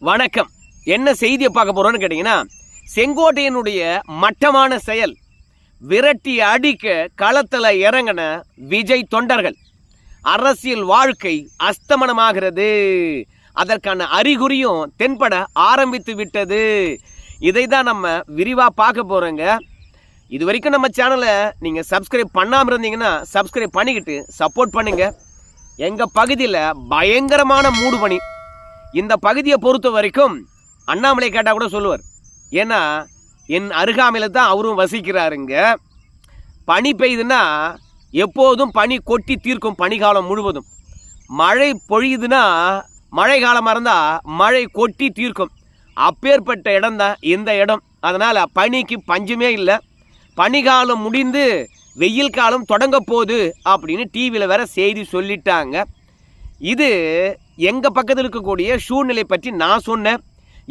வணக்கம். என்ன செய்தியை பார்க்க போறோம்னு கேட்டீங்கன்னா, செங்கோட்டையனுடைய மட்டமான செயல், விரட்டி அடிக்க களத்தில் இறங்கின விஜய் தொண்டர்கள், அரசியல் வாழ்க்கை அஸ்தமனமாகிறது, அதற்கான அறிகுறியும் தென்பட ஆரம்பித்து விட்டது. இதை தான் நம்ம விரிவாக பார்க்க போகிறோங்க. இது வரைக்கும் நம்ம சேனலை நீங்கள் சப்ஸ்கிரைப் பண்ணாமல் இருந்தீங்கன்னா சப்ஸ்கிரைப் பண்ணிக்கிட்டு சப்போர்ட் பண்ணுங்க. எங்கள் பகுதியில் பயங்கரமான மூடு பனி. இந்த பகுதியை பொறுத்த வரைக்கும் அண்ணாமலை கேட்டால் கூட சொல்லுவார். ஏன்னா என் அருகாமையில் தான் அவரும் வசிக்கிறாருங்க. பனி பெய்யுதுன்னா எப்போதும் பனி கொட்டி தீர்க்கும். பனிக்காலம் முழுவதும் மழை பொழியுதுன்னா மழை காலமாக இருந்தால் மழை கொட்டி தீர்க்கும். அப்பேற்பட்ட இடம் தான் இந்த இடம். அதனால் பனிக்கு பஞ்சமே இல்லை. பனிக்காலம் முடிந்து வெயில் காலம் தொடங்க போகுது அப்படின்னு டிவியில் வேற செய்தி சொல்லிட்டாங்க. இது எங்கள் பக்கத்தில் இருக்கக்கூடிய சூழ்நிலை பற்றி நான் சொன்னேன்.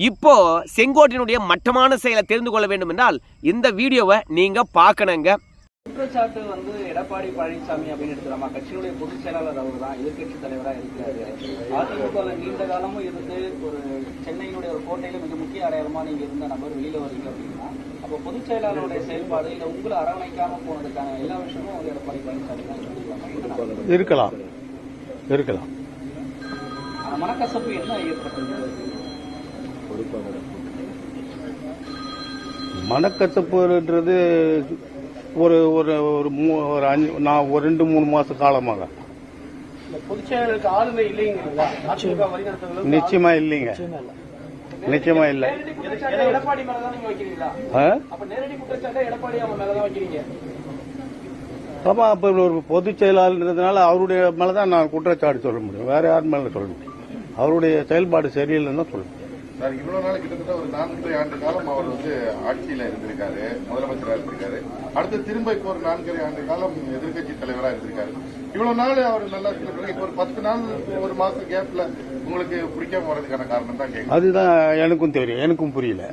இப்போது செங்கோட்டையினுடைய மட்டமான செயலை தெரிந்து கொள்ள வேண்டும் என்றால் இந்த வீடியோவை நீங்கள் பார்க்கணுங்க. குற்றச்சாட்டு எடப்பாடி பழனிசாமி அப்படின்னு எடுத்துக்கலாமா? கட்சியினுடைய பொதுச் செயலாளர் அவர் தான் எதிர்கட்சி தலைவராக இருக்கிறாரு. அதிமுக நீண்ட காலமும் இருந்து ஒரு சென்னையினுடைய ஒரு கோட்டையில மிக முக்கிய அடையாளமா நீங்க இருந்த நபர் வெளியில வரீங்க அப்படின்னா, அப்போ பொதுச் செயலாளருடைய செயல்பாடு இல்லை உங்களை அரவணைக்காம போனதுக்கான எல்லா விஷயமும் எடப்பாடி பழனிசாமி தான் இருக்கலாம் இருக்கலாம். மனக்கசப்பு என்ன ஏற்பட்டது? மனக்கசப்புன்றது ஒரு ஒரு ஒரு நான் ஒரு 2-3 மாச காலமாக பொதுச்செயலாளருக்கு ஆளுமை இல்லைங்களா? நிச்சயமா இல்லைங்க, நிச்சயமா இல்லை. எடப்பாடி மேலதான் நீங்க வைக்கிறீங்களா? அப்ப நேரடி குற்றச்சாட்டை எடப்பாடி அவங்க மேலதான் வைக்கிறீங்க. ஆமா, அப்ப ஒரு பொதுச் செயலாளர்ன்றதுனால அவருடைய மேலதான் நான் குற்றச்சாட்டு சொல்ல முடியும். வேற யார் மேல சொல்ல முடியும்? அவருடைய செயல்பாடு சரியில்லைன்னு தான் சொல்ல முடியும். சார், இவ்வளவு நாள் கிட்டத்தட்ட ஒரு 4 ஆண்டு காலம் அவர் ஆட்சியில இருந்திருக்காரு, முதலமைச்சராக இருந்திருக்காரு. அடுத்து திரும்ப இப்போ ஒரு 4 ஆண்டு காலம் எதிர்கட்சி தலைவராக இருந்திருக்காரு. இவ்வளவு நாள் அவர் நல்லா இருக்கிற இப்போ ஒரு 10 நாள் ஒரு மாசம் கேப்ல உங்களுக்கு பிடிக்காம வர்றதுக்கான காரணம் தான் கேட்க. அதுதான் எனக்கும் தெரியும், எனக்கும் புரியல.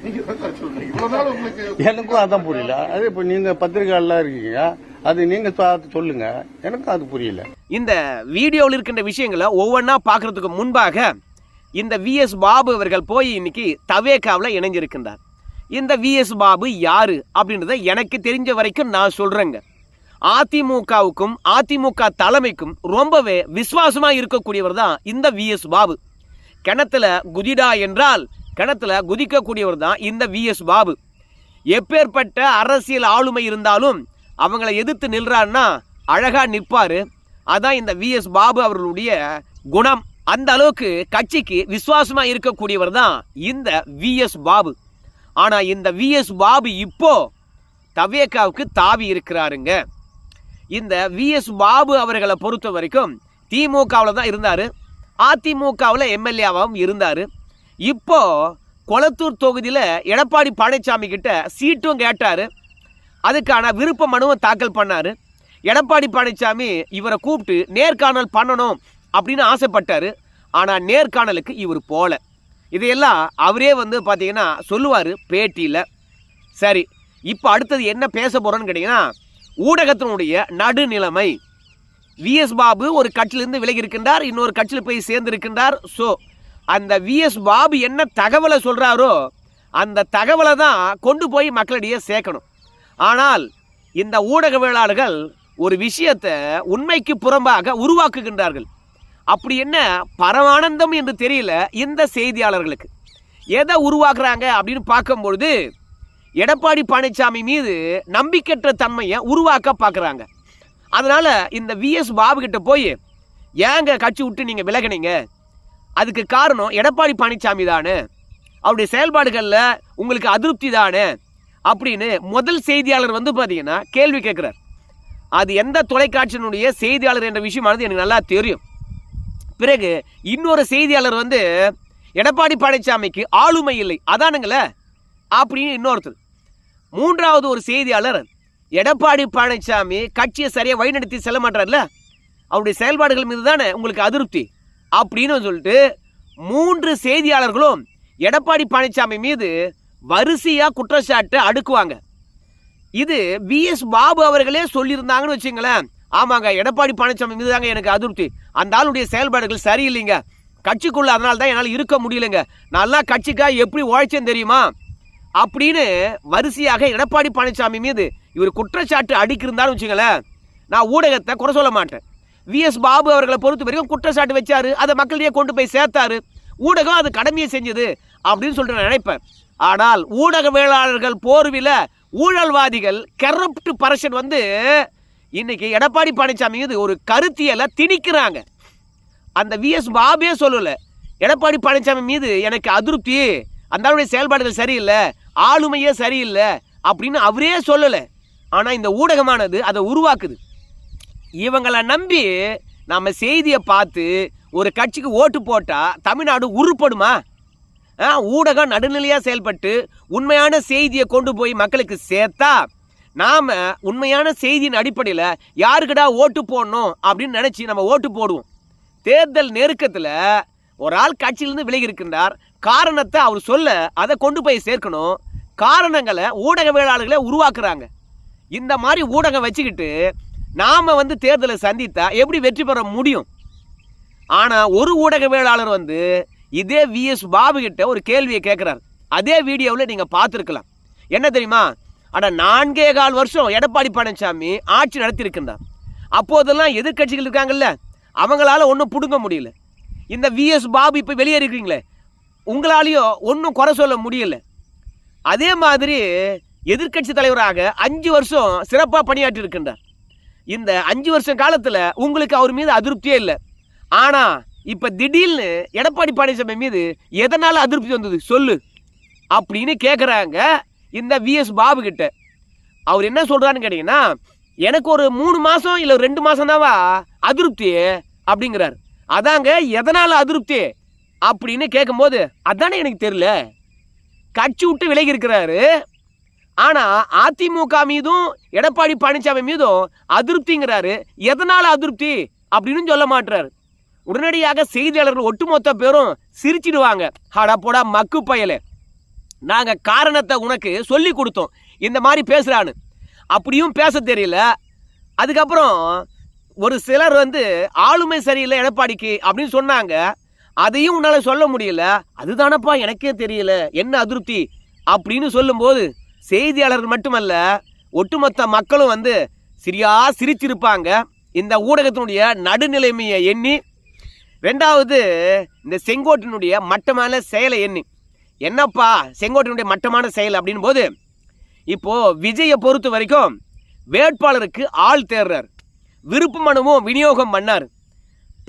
இவ்வளவு நாள் உங்களுக்கு எனக்கும் அதான் புரியல. அது இப்ப நீங்க பத்திரிகையாளர் இருக்கீங்க, அது நீங்க சொல்லுங்க, எனக்கும் அது புரியல. இந்த வீடியோவில் இருக்கின்ற விஷயங்களை ஒவ்வொன்றா பார்க்கறதுக்கு முன்பாக இந்த விஎஸ் பாபு அவர்கள் போய் இன்னைக்கு தவேகாவில் இணைஞ்சிருக்கின்றார். இந்த விஎஸ் பாபு யாரு அப்படின்றத எனக்கு தெரிஞ்ச வரைக்கும் நான் சொல்றேங்க. அதிமுகவுக்கும் அதிமுக தலைமைக்கும் ரொம்பவே விசுவாசமா இருக்கக்கூடியவர் தான் இந்த விஎஸ் பாபு. கிணத்துல குதிடா என்றால் கிணத்துல குதிக்கக்கூடியவர் தான் இந்த விஎஸ் பாபு. எப்பேற்பட்ட அரசியல் ஆளுமை இருந்தாலும் அவங்கள எதிர்த்து நில்றான்னா அழகா நிற்பாரு. அதான் இந்த விஎஸ் பாபு அவர்களுடைய குணம். அந்த அளவுக்கு கட்சிக்கு விசுவாசமா இருக்கக்கூடியவர் தான் இந்த விஎஸ் பாபு. ஆனா இந்த விஎஸ் பாபு இப்போ தவேகாவுக்கு தாவி இருக்கிறாருங்க. இந்த விஎஸ் பாபு அவர்களை பொறுத்த வரைக்கும் திமுகவில் தான் இருந்தாரு, அதிமுகவில் எம்எல்ஏவாகவும் இருந்தாரு. இப்போ கொளத்தூர் தொகுதியில் எடப்பாடி பழனிசாமி கிட்ட சீட்டும் கேட்டாரு. அதுக்கான விருப்ப மனுவை தாக்கல் பண்ணாரு. எடப்பாடி பழனிசாமி இவரை கூப்பிட்டு நேர்காணல் பண்ணணும் அப்படின்னு ஆசைப்பட்டாரு. ஆனால் நேர்காணலுக்கு இவர் போல. இதையெல்லாம் அவரே பார்த்தீங்கன்னா சொல்லுவார் பேட்டியில். சரி, இப்போ அடுத்தது என்ன பேச போகிறோன்னு கேட்டிங்கன்னா, ஊடகத்தினுடைய நடுநிலைமை. விஎஸ் பாபு ஒரு கட்சியிலிருந்து விலகி இருக்கின்றார், இன்னொரு கட்சியில் போய் சேர்ந்திருக்கின்றார். ஸோ அந்த விஎஸ் பாபு என்ன தகவலை சொல்கிறாரோ அந்த தகவலை தான் கொண்டு போய் மக்களிடையே சேர்க்கணும். ஆனால் இந்த ஊடகவியலாளர்கள் ஒரு விஷயத்தை உண்மைக்கு புறம்பாக உருவாக்குகின்றார்கள். அப்படி என்ன பரமானந்தம் என்று தெரியல இந்த செய்தியாளர்களுக்கு. எதை உருவாக்குறாங்க அப்படின்னு பார்க்கும்பொழுது எடப்பாடி பழனிசாமி மீது நம்பிக்கையற்ற தன்மையை உருவாக்க பார்க்குறாங்க. அதனால இந்த விஎஸ் பாபு கிட்ட போய் ஏங்க கட்சி விட்டு நீங்கள் விலகினீங்க, அதுக்கு காரணம் எடப்பாடி பழனிசாமி தானே, அவருடைய செயல்பாடுகளில் உங்களுக்கு அதிருப்தி தானே அப்படின்னு முதல் செய்தியாளர் பார்த்தீங்கன்னா கேள்வி கேட்குறார். அது எந்த தொலைக்காட்சியினுடைய செய்தியாளர் என்ற விஷயமானது எனக்கு நல்லா தெரியும். பிறகு இன்னொரு செய்தியாளர் எடப்பாடி பழனிசாமிக்கு ஆளுமை இல்லை அதானுங்களே அப்படின்னு இன்னொருத்தர். மூன்றாவது ஒரு செய்தியாளர் எடப்பாடி பழனிசாமி கட்சியை சரியாக வழிநடத்தி செல்ல மாட்டார்ல, அவருடைய செயல்பாடுகள் மீது தானே உங்களுக்கு அதிருப்தி அப்படின்னு சொல்லிட்டு 3 செய்தியாளர்களும் எடப்பாடி பழனிசாமி மீது வரிசையாக குற்றச்சாட்டு அடுக்குவாங்க. இது விஎஸ் பாபு அவர்களே சொல்லியிருந்தாங்கன்னு வச்சுங்களேன், ஆமாங்க எடப்பாடி பழனிசாமி மீது தாங்க எனக்கு அதிருப்தி, அந்த ஆளுடைய செயல்பாடுகள் சரியில்லைங்க, கட்சிக்குள்ள அதனால தான் என்னால் இருக்க முடியலைங்க, நல்லா கட்சிக்காக எப்படி உழைச்சேன்னு தெரியுமா அப்படின்னு வரிசையாக எடப்பாடி பழனிசாமி மீது இவர் குற்றச்சாட்டு அடிக்கிருந்தாலும் வச்சுங்களேன், நான் ஊடகத்தை குறை சொல்ல மாட்டேன். விஎஸ் பாபு அவர்களை பொறுத்த வரைக்கும் குற்றச்சாட்டு வச்சாரு, அதை மக்களிடையே கொண்டு போய் சேர்த்தாரு, ஊடகம் அது கடமையை செஞ்சது அப்படின்னு சொல்லிட்டு நான் நினைப்பேன். ஆனால் ஊடகவியலாளர்கள் போர்வில ஊழல்வாதிகள் கரப்ட் பர்சன் வந்து இன்னைக்கு எடப்பாடி பழனிசாமி மீது ஒரு கருத்தியலை திணிக்கிறாங்க. அந்த விஎஸ் பாபே சொல்லல, எடப்பாடி பழனிசாமி மீது எனக்கு அதிருப்தி, அந்த செயல்பாடுகள் சரியில்லை, ஆளுமையே சரியில்லை அப்படின்னு அவரே சொல்லலை. ஆனால் இந்த ஊடகமானது அதை உருவாக்குது. இவங்களை நம்பி நம்ம செய்தியை பார்த்து ஒரு கட்சிக்கு ஓட்டு போட்டால் தமிழ்நாடு உருப்படுமா? ஊடகம் நடுநிலையாக செயல்பட்டு உண்மையான செய்தியை கொண்டு போய் மக்களுக்கு சேர்த்தா நாம் உண்மையான செய்தியின் அடிப்படையில் யாருக்கிட்டா ஓட்டு போடணும் அப்படின்னு நினச்சி நம்ம ஓட்டு போடுவோம். தேர்தல் நெருக்கத்தில் ஒரு ஆள் கட்சியிலிருந்து விலகி இருக்கின்றார், காரணத்தை அவர் சொல்ல அதை கொண்டு போய் சேர்க்கணும். காரணங்களை ஊடகவியலாளர்களே உருவாக்குறாங்க. இந்த மாதிரி ஊடகம் வச்சுக்கிட்டு நாம் வந்து தேர்தலை சந்தித்தா எப்படி வெற்றி பெற முடியும்? ஆனால் ஒரு ஊடகவியலாளர் வந்து இதே விஎஸ் பாபு கிட்ட ஒரு கேள்வியை கேட்குறாரு. அதே வீடியோவில் நீங்கள் பார்த்துருக்கலாம். என்ன தெரியுமா? ஆனால் 4.25 வருஷம் எடப்பாடி பழனிசாமி ஆட்சி நடத்தியிருக்கின்றார். அப்போதெல்லாம் எதிர்கட்சிகள் இருக்காங்கல்ல, அவங்களால ஒன்றும் பிடுங்க முடியல. இந்த விஎஸ் பாபு இப்போ வெளியேறிக்கிறீங்களே, உங்களாலேயும் ஒன்றும் குறை சொல்ல முடியல. அதே மாதிரி எதிர்கட்சி தலைவராக 5 வருஷம் சிறப்பாக பணியாற்றி இருக்கின்றார். இந்த 5 வருஷம் காலத்தில் உங்களுக்கு அவர் மீது அதிருப்தியே இல்லை. ஆனால் இப்போ திடீர்னு எடப்பாடி பழனிசாமி மீது எதனால் அதிருப்தி வந்தது சொல்லு அப்படின்னு கேட்குறாங்க இந்த விஎஸ் பாபு கிட்ட. அவர் என்ன சொல்கிறான்னு கேட்டிங்கன்னா, எனக்கு ஒரு 3 மாதம் இல்லை 2 மாதம் தாவா அதிருப்தி அப்படிங்கிறார். அதாங்க எதனால் அதிருப்தி அப்படின்னு கேட்கும்போது அதானே எனக்கு தெரியல. கட்சி விட்டு விலகி இருக்கிறாரு, ஆனால் அதிமுக மீதும் எடப்பாடி பழனிசாமி மீதும் அதிருப்திங்கிறாரு. எதனால் அதிருப்தி அப்படின்னு சொல்ல மாட்டுறாரு. உடனடியாக செய்தியாளர்கள் ஒட்டுமொத்த பேரும் சிரிச்சிடுவாங்க. ஹடா போடா மக்கு பயலே, நாங்கள் காரணத்தை உனக்கு சொல்லி கொடுத்தோம் இந்த மாதிரி பேசுகிறான்னு. அப்படியும் பேச தெரியல. அதுக்கப்புறம் ஒரு சிலர் வந்து ஆளுமை சரியில்லை எடப்பாடிக்கு அப்படின்னு சொன்னாங்க. அதையும் உன்னால் சொல்ல முடியல. அதுதானப்பா எனக்கே தெரியல என்ன அதிருப்தி அப்படின்னு சொல்லும்போது செய்தியாளர்கள் மட்டுமல்ல ஒட்டுமொத்த மக்களும் வந்து சிரிச்சிருப்பாங்க. இந்த ஊடகத்தினுடைய நடுநிலைமையை எண்ணி, ரெண்டாவது இந்த செங்கோட்டினுடைய மட்டமான செயலை எண்ணி, என்னப்பா செங்கோட்டினுடைய மட்டமான செயல் அப்படின் போது, இப்போது விஜயை பொறுத்த வரைக்கும் வேட்பாளருக்கு ஆள் தேர்றார். விருப்ப மனுவும் விநியோகம் பண்ணார்.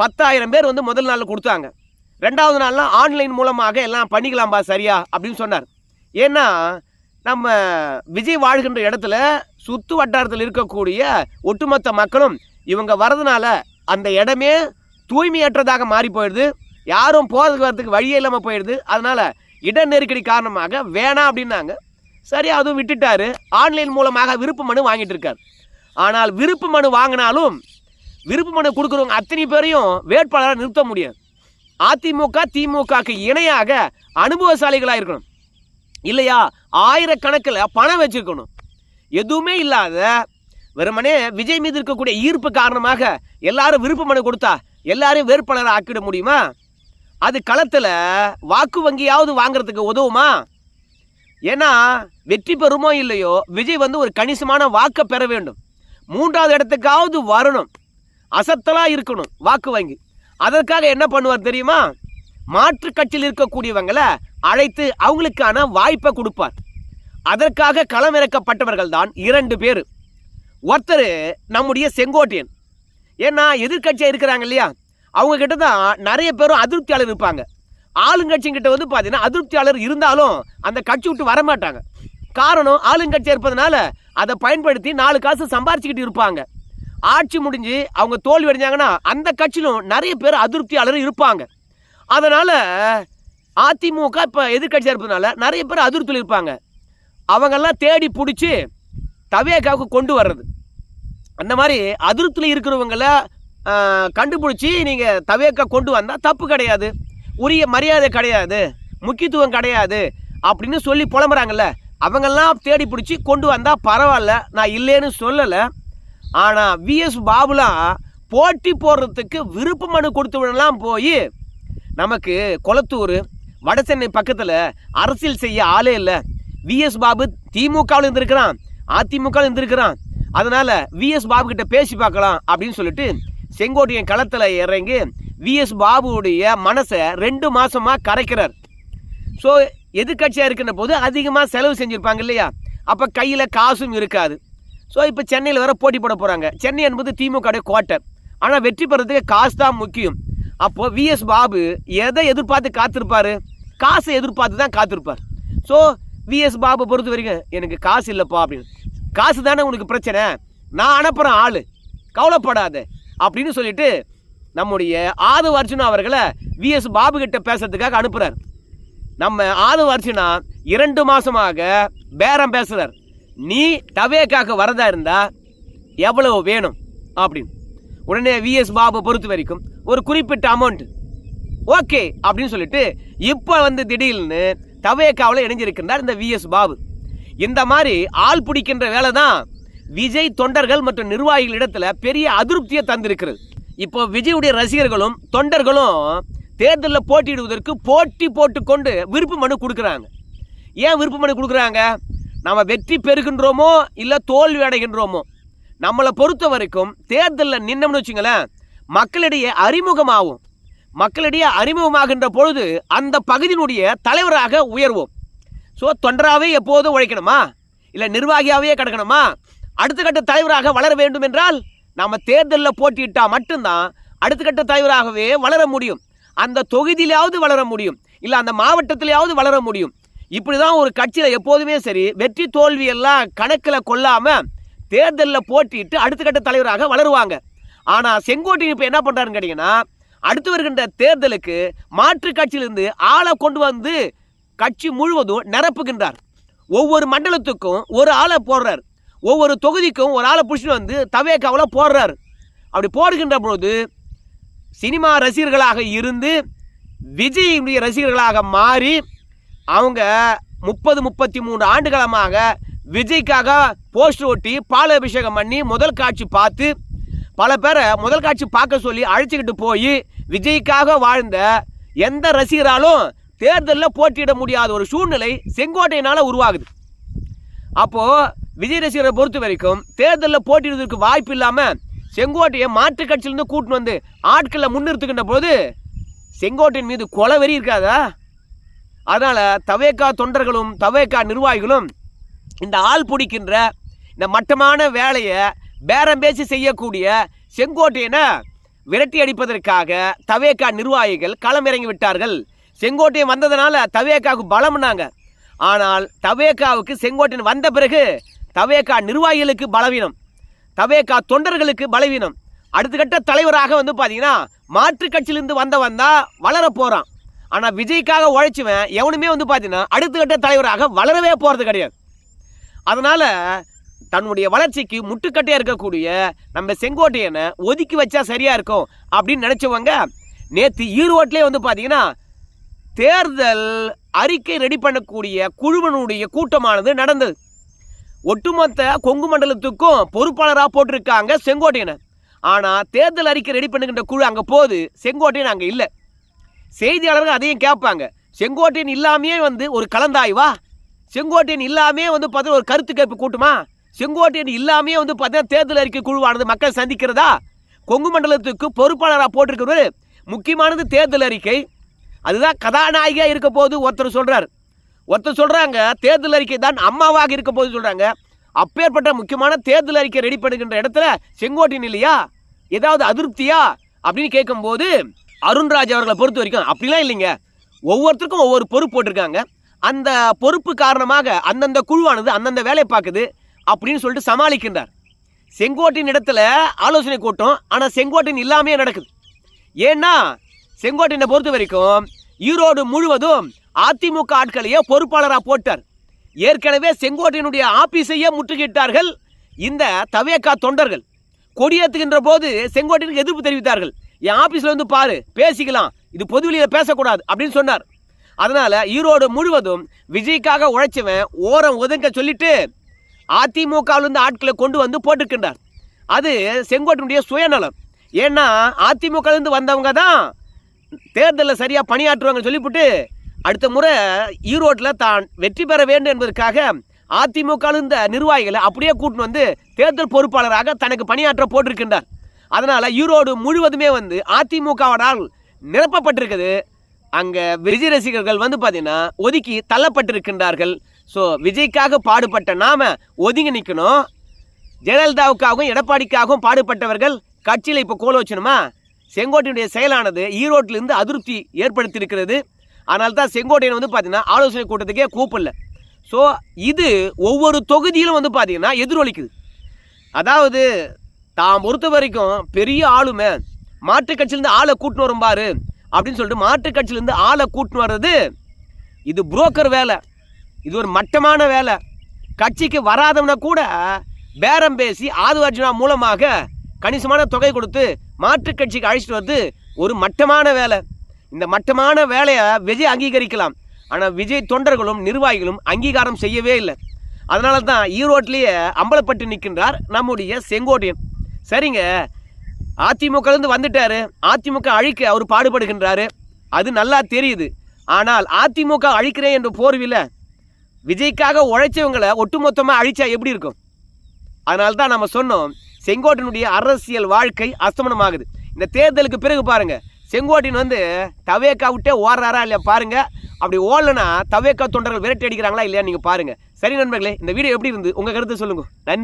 10,000 பேர் வந்து முதல் நாளில் கொடுத்தாங்க. 2வது நாள்லாம் ஆன்லைன் மூலமாக எல்லாம் பண்ணிக்கலாம்பா சரியா அப்படின்னு சொன்னார். ஏன்னா நம்ம விஜய் வாழ்கின்ற இடத்துல சுற்று வட்டாரத்தில் இருக்கக்கூடிய ஒட்டுமொத்த மக்களும் இவங்க வரதுனால அந்த இடமே தூய்மையற்றதாக மாறி போயிடுது, யாரும் போகிறதுக்கு வரதுக்கு வழியே இல்லாமல் போயிடுது. அதனால் இட நெருக்கடி காரணமாக வேணாம் அப்படின்னாங்க. சரி, அதுவும் விட்டுட்டாரு. ஆன்லைன் மூலமாக விருப்ப மனு வாங்கிட்டு இருக்கார். ஆனால் விருப்ப மனு வாங்கினாலும் விருப்ப மனு கொடுக்குறவங்க அத்தனை பேரையும் வேட்பாளராக நிறுத்த முடியாது. அதிமுக திமுகக்கு இணையாக அனுபவசாலிகளாக இருக்கணும், இல்லையா ஆயிரக்கணக்கில் பணம் வச்சுருக்கணும். எதுவுமே இல்லாத வெறுமனே விஜய் மீது இருக்கக்கூடிய ஈர்ப்பு காரணமாக எல்லாரும் விருப்ப மனு கொடுத்தா எல்லாரையும் வேட்பாளரை ஆக்கிட முடியுமா? அது களத்தில் வாக்கு வங்கியாவது வாங்கிறதுக்கு உதவுமா? ஏன்னா வெற்றி பெறுமோ இல்லையோ விஜய் வந்து ஒரு கணிசமான வாக்கை பெற வேண்டும், 3வது இடத்துக்காவது வரணும், அசத்தலாக இருக்கணும் வாக்கு வங்கி. அதற்காக என்ன பண்ணுவார் தெரியுமா? மாற்று கட்சியில் இருக்கக்கூடியவங்களை அழைத்து அவங்களுக்கான வாய்ப்பை கொடுப்பார். அதற்காக களமிறக்கப்பட்டவர்கள் தான் 2 பேர். ஒருத்தர் நம்முடைய செங்கோட்டையன். ஏன்னா எதிர்கட்சியாக இருக்கிறாங்க இல்லையா, அவங்க கிட்ட தான் நிறைய பேரும் அதிருப்தியாளர் இருப்பாங்க. ஆளுங்கட்சிங்கிட்ட வந்து பார்த்தீங்கன்னா அதிருப்தியாளர் இருந்தாலும் அந்த கட்சி விட்டு வரமாட்டாங்க. காரணம் ஆளுங்கட்சியாக இருப்பதனால அதை பயன்படுத்தி 4 காசு சம்பாரிச்சுக்கிட்டு இருப்பாங்க. ஆட்சி முடிஞ்சு அவங்க தோல்வி அடைஞ்சாங்கன்னா அந்த கட்சியிலும் நிறைய பேர் அதிருப்தியாளர் இருப்பாங்க. அதனால் அதிமுக இப்போ எதிர்கட்சியாக இருப்பதனால நிறைய பேர் அதிருப்தியில் இருப்பாங்க. அவங்கெல்லாம் தேடி பிடிச்சி தவேகாவுக்கு கொண்டு வர்றது. அந்த மாதிரி அதிருப்தியில் இருக்கிறவங்கள கண்டுபிடிச்சி நீங்கள் தவேக்கா கொண்டு வந்தால் தப்பு கிடையாது, உரிய மரியாதை கிடையாது, முக்கியத்துவம் கிடையாது அப்படின்னு சொல்லி புலம்புறாங்கல்ல, அவங்கெல்லாம் தேடி பிடிச்சி கொண்டு வந்தால் பரவாயில்ல, நான் இல்லைன்னு சொல்லலை. ஆனால் விஎஸ் பாபுலாம் போட்டி போடுறதுக்கு விருப்ப மனு கொடுத்தவனெல்லாம் போய் நமக்கு கொளத்தூர் வடசென்னை பக்கத்தில் அரசியல் செய்ய ஆளே இல்லை. விஎஸ் பாபு திமுகவில் இருந்திருக்கிறான், அதிமுகவில் இருந்திருக்கிறான். அதனால விஎஸ் பாபு கிட்ட பேசி பார்க்கலாம் அப்படின்னு சொல்லிட்டு செங்கோட்டையன் களத்தில் இறங்கி விஎஸ் பாபுடைய மனசை 2 மாசமா கரைக்கிறார். ஸோ எதிர்கட்சியாக இருக்கின்ற போது அதிகமாக செலவு செஞ்சுருப்பாங்க இல்லையா, அப்போ கையில் காசும் இருக்காது. ஸோ இப்போ சென்னையில் வேற போட்டி போட போகிறாங்க. சென்னை என்பது திமுக கோட்டை, ஆனால் வெற்றி பெறதுக்கு காசு தான் முக்கியம். அப்போது விஎஸ் பாபு எதை எதிர்பார்த்து காத்திருப்பார்? காசை எதிர்பார்த்து தான் காத்திருப்பார். ஸோ விஎஸ் பாபு பொறுத்த வரைக்கும் எனக்கு காசு இல்லைப்பா அப்படின்னு. காசு தானே உனக்கு பிரச்சனை, நான் அனுப்புகிறேன் ஆள், கவலைப்படாத அப்படின்னு சொல்லிட்டு நம்முடைய ஆதவ அர்ஜுனா அவர்களை விஎஸ் பாபு கிட்ட பேசுறதுக்காக அனுப்புகிறார். நம்ம ஆதவ அர்ஜுனா 2 மாசமாக பேரம் பேசுகிறார். நீ தவேக்காக வரதா இருந்தா எவ்வளவு வேணும் அப்படின்னு. உடனே விஎஸ் பாபு பொறுத்த வரைக்கும் ஒரு குறிப்பிட்ட அமௌண்ட் ஓகே அப்படின்னு சொல்லிட்டு இப்போ திடீர்னு தவேக்காவில் இணைஞ்சிருக்கின்றார் இந்த விஎஸ் பாபு. இந்த மாதிரி ஆள் பிடிக்கின்ற வேலை தான் விஜய் தொண்டர்கள் மற்றும் நிர்வாகிகளிடத்துல பெரிய அதிருப்தியை தந்திருக்கிறது. இப்போ விஜயுடைய ரசிகர்களும் தொண்டர்களும் தேர்தலில் போட்டியிடுவதற்கு போட்டி போட்டுக்கொண்டு விருப்பு மனு கொடுக்குறாங்க. ஏன் விருப்பு மனு கொடுக்குறாங்க? நம்ம வெற்றி பெறுகின்றோமோ இல்லை தோல்வி அடைகின்றோமோ, நம்மளை பொறுத்த வரைக்கும் தேர்தலில் நின்னோம்னு வச்சுங்களேன், மக்களிடையே அறிமுகமாகும். மக்களிடையே அறிமுகமாகின்ற பொழுது அந்த பகுதியினுடைய தலைவராக உயர்வோம். ஸோ தொண்டராகவே எப்போதும் உழைக்கணுமா, இல்லை நிர்வாகியாகவே கிடக்கணுமா? அடுத்த கட்ட தலைவராக வளர வேண்டும் என்றால் நம்ம தேர்தலில் போட்டியிட்டால் மட்டும்தான் அடுத்த கட்ட தலைவராகவே வளர முடியும். அந்த தொகுதியிலாவது வளர முடியும், இல்லை அந்த மாவட்டத்திலேயாவது வளர முடியும். இப்படி தான் ஒரு கட்சியில் எப்போதுமே சரி வெற்றி தோல்வி எல்லாம் கணக்கில் கொள்ளாமல் தேர்தலில் போட்டிட்டு அடுத்த கட்ட தலைவராக வளருவாங்க. ஆனால் செங்கோட்டையன் இப்போ என்ன பண்ணுறாருன்னு கேட்டிங்கன்னா, அடுத்து வருகின்ற தேர்தலுக்கு மாற்று கட்சியிலிருந்து ஆளை கொண்டு வந்து கட்சி முழுவதும் நிரப்புகின்றார். ஒவ்வொரு மண்டலத்துக்கும் ஒரு ஆளை போடுறார், ஒவ்வொரு தொகுதிக்கும் ஒரு ஆளை பிடிச்சிட்டு வந்து தவேக்காவில் போடுறார். அப்படி போடுகின்ற பொழுது சினிமா ரசிகர்களாக இருந்து விஜயுடைய ரசிகர்களாக மாறி அவங்க 30-33 ஆண்டுகாலமாக விஜய்க்காக போஸ்டர் ஒட்டி பாலாபிஷேகம் பண்ணி முதல் காட்சி பார்த்து பல பேரை முதல் காட்சி பார்க்க சொல்லி அழைச்சிக்கிட்டு போய் விஜய்க்காக வாழ்ந்த எந்த ரசிகராலும் தேர்தலில் போட்டியிட முடியாத ஒரு சூழ்நிலை செங்கோட்டையினால் உருவாகுது. அப்போது விஜய் ரசிகரை பொறுத்த வரைக்கும் தேர்தலில் போட்டியிடுவதற்கு வாய்ப்பு இல்லாமல் செங்கோட்டையை மாற்று கட்சியிலிருந்து கூட்டின்னு வந்து ஆட்களை முன்னிறுத்துக்கின்ற போது செங்கோட்டையின் மீது கொலவெறி இருக்காதா? அதனால் தவேக்கா தொண்டர்களும் தவேக்கா நிர்வாகிகளும் இந்த ஆள் பிடிக்கின்ற இந்த மட்டமான வேலையை பேரம் பேசி செய்யக்கூடிய செங்கோட்டையனை விரட்டி அடிப்பதற்காக தவேக்கா நிர்வாகிகள் களமிறங்கி விட்டார்கள். செங்கோட்டையன் வந்ததுனால தவேக்காவுக்கு பலம்னாங்க. ஆனால் தவேக்காவுக்கு செங்கோட்டையன் வந்த பிறகு தவேக்கா நிர்வாகிகளுக்கு பலவீனம், தவேக்கா தொண்டர்களுக்கு பலவீனம். அடுத்த கட்ட தலைவராக பார்த்தீங்கன்னா மாற்று கட்சியிலிருந்து வந்தவன் தான் வளர போகிறான். ஆனால் விஜய்க்காக உழைச்சுவன் எவனுமே பார்த்தீங்கன்னா அடுத்த கட்ட தலைவராக வளரவே போகிறது கிடையாது. அதனால் தன்னுடைய வளர்ச்சிக்கு முட்டுக்கட்டையாக இருக்கக்கூடிய நம்ம செங்கோட்டையனை ஒதுக்கி வச்சா சரியாக இருக்கும் அப்படின்னு நினச்சவங்க நேற்று ஈரோட்டிலே பார்த்தீங்கன்னா தேர்தல் அறிக்கை ரெடி பண்ணக்கூடிய குழுவினுடைய கூட்டமானது நடந்தது. ஒட்டுமொத்த கொங்கு மண்டலத்துக்கும் பொறுப்பாளராக போட்டிருக்காங்க செங்கோட்டையனை. ஆனால் தேர்தல் அறிக்கை ரெடி பண்ணுகின்ற குழு அங்கே போகுது, செங்கோட்டையன் அங்கே இல்லை. செய்தியாளர்கள் அதையும் கேட்பாங்க, செங்கோட்டையன் இல்லாமையே ஒரு கலந்தாய்வா, செங்கோட்டையன் இல்லாமே பார்த்தீங்கன்னா ஒரு கருத்து கேட்பு கூட்டுமா, செங்கோட்டையன் இல்லாமே பார்த்தீங்கன்னா தேர்தல் அறிக்கை குழுவானது மக்கள் சந்திக்கிறதா? கொங்கு மண்டலத்துக்கு பொறுப்பாளராக போட்டிருக்கிறது முக்கியமானது தேர்தல் அறிக்கை, அதுதான் கதாநாயகியாக இருக்க போது ஒருத்தர் சொல்கிறார். ஒருத்தர் சொல்கிறாங்க தேர்தல் அறிக்கை தான் அம்மாவாக இருக்க போது சொல்கிறாங்க. அப்பேற்பட்ட முக்கியமான தேர்தல் அறிக்கை ரெடி பண்ணுகின்ற இடத்துல செங்கோட்டையன் இல்லையா? ஏதாவது அதிருப்தியா அப்படின்னு கேட்கும்போது அருண்ராஜ் அவர்களை பொறுத்த வரைக்கும் அப்படிலாம் இல்லைங்க, ஒவ்வொருத்தருக்கும் ஒவ்வொரு பொறுப்பு போட்டிருக்காங்க, அந்த பொறுப்பு காரணமாக அந்தந்த குழுவானது அந்தந்த வேலையை பார்க்குது அப்படின்னு சொல்லிட்டு சமாளிக்கின்றார். செங்கோட்டையின் இடத்துல ஆலோசனை கூட்டம், ஆனால் செங்கோட்டையன் இல்லாமையே நடக்குது. ஏன்னா செங்கோட்டையனை பொறுத்த வரைக்கும் ஈரோடு முழுவதும் அதிமுக ஆட்களையே பொறுப்பாளராக போட்டார். ஏற்கனவே செங்கோட்டையனுடைய ஆபீஸையே முற்றுகிட்டார்கள் இந்த தவேக்கா தொண்டர்கள். கொடியேற்றுகின்ற போது செங்கோட்டையனுக்கு எதிர்ப்பு தெரிவித்தார்கள். என் ஆபீஸ்ல பாரு, பேசிக்கலாம், இது பொதுவெளியில் பேசக்கூடாது அப்படின்னு சொன்னார். அதனால ஈரோடு முழுவதும் விஜய்க்காக உழைச்சவன் ஓரம் ஒதுங்க சொல்லிட்டு அதிமுகவிலிருந்து ஆட்களை கொண்டு வந்து போட்டிருக்கின்றார். அது செங்கோட்டையனுடைய சுயநலம். ஏன்னா அதிமுகலேருந்து வந்தவங்க தான் தேர்தலில் சரியாக பணியாற்றுவாங்கன்னு சொல்லிவிட்டு அடுத்த முறை ஈரோட்டில் தான் வெற்றி பெற வேண்டும் என்பதற்காக அதிமுக இந்த நிர்வாகிகளை அப்படியே கூட்டின்னு வந்து தேர்தல் பொறுப்பாளராக தனக்கு பணியாற்ற போட்டிருக்கின்றார். அதனால் ஈரோடு முழுவதுமே வந்து அதிமுகவால் நிரப்பப்பட்டிருக்குது. அங்கே விஜய் ரசிகர்கள் வந்து பார்த்தீங்கன்னா ஒதுக்கி தள்ளப்பட்டிருக்கின்றார்கள். ஸோ விஜய்க்காக பாடுபட்ட நாம ஒதுங்கி நிற்கணும். ஜெயலலிதாவுக்காகவும் எடப்பாடிக்காகவும் பாடுபட்டவர்கள் கட்சியில் இப்போ கோல வச்சணுமா? செங்கோட்டையுடைய செயலானது ஈரோட்டிலிருந்து அதிருப்தி ஏற்படுத்தியிருக்கிறது. அதனால தான் செங்கோட்டையன் வந்து பார்த்தீங்கன்னா ஆலோசனை கூட்டத்துக்கே கூப்பிடல. ஸோ இது ஒவ்வொரு தொகுதியிலும் வந்து பார்த்தீங்கன்னா எதிரொலிக்குது. அதாவது தான் பொறுத்த வரைக்கும் பெரிய ஆளுமை, மாற்றுக் கட்சியிலேருந்து ஆளை கூட்டின்னு வரும் பாரு அப்படின்னு சொல்லிட்டு மாற்றுக் கட்சியிலேருந்து ஆளை கூட்டின்னு வர்றது இது புரோக்கர் வேலை. இது ஒரு மட்டமான வேலை. கட்சிக்கு வராதவனை கூட பேரம் பேசி ஆதிவார்ஜுனா மூலமாக கணிசமான தொகை கொடுத்து மாற்றுக் கட்சிக்கு அழைச்சிட்டு வந்து ஒரு மட்டமான வேலை. இந்த மட்டமான வேலையை விஜய் அங்கீகரிக்கலாம். ஆனால் விஜய் தொண்டர்களும் நிர்வாகிகளும் அங்கீகாரம் செய்யவே இல்லை. அதனால தான் ஈரோட்டிலேயே அம்பலப்பட்டு நிற்கின்றார் நம்முடைய செங்கோட்டையன். சரிங்க, அதிமுகலேருந்து வந்துட்டார், அதிமுக அழிக்க அவர் பாடுபடுகின்றாரு, அது நல்லா தெரியுது. ஆனால் அதிமுக அழிக்கிறேன் என்ற போர்வில் விஜய்க்காக உழைச்சவங்களை ஒட்டுமொத்தமாக அழிச்சா எப்படி இருக்கும்? அதனால தான் நம்ம சொன்னோம், செங்கோட்டையனுடைய அரசியல் வாழ்க்கை அஸ்தமனமாகுது. இந்த தேர்தலுக்கு பிறகு பாருங்கள், செங்கோட்டையன் வந்து தவேக்கா விட்டே ஓடுறாரா இல்லையா பாருங்கள். அப்படி ஓடலைன்னா தவேக்கா தொண்டர்கள் விரட்டி அடிக்கிறாங்களா இல்லையா நீங்கள் பாருங்கள். சரி நண்பர்களே, இந்த வீடியோ எப்படி இருந்து உங்கள் கருத்து சொல்லுங்கள். நன்றி.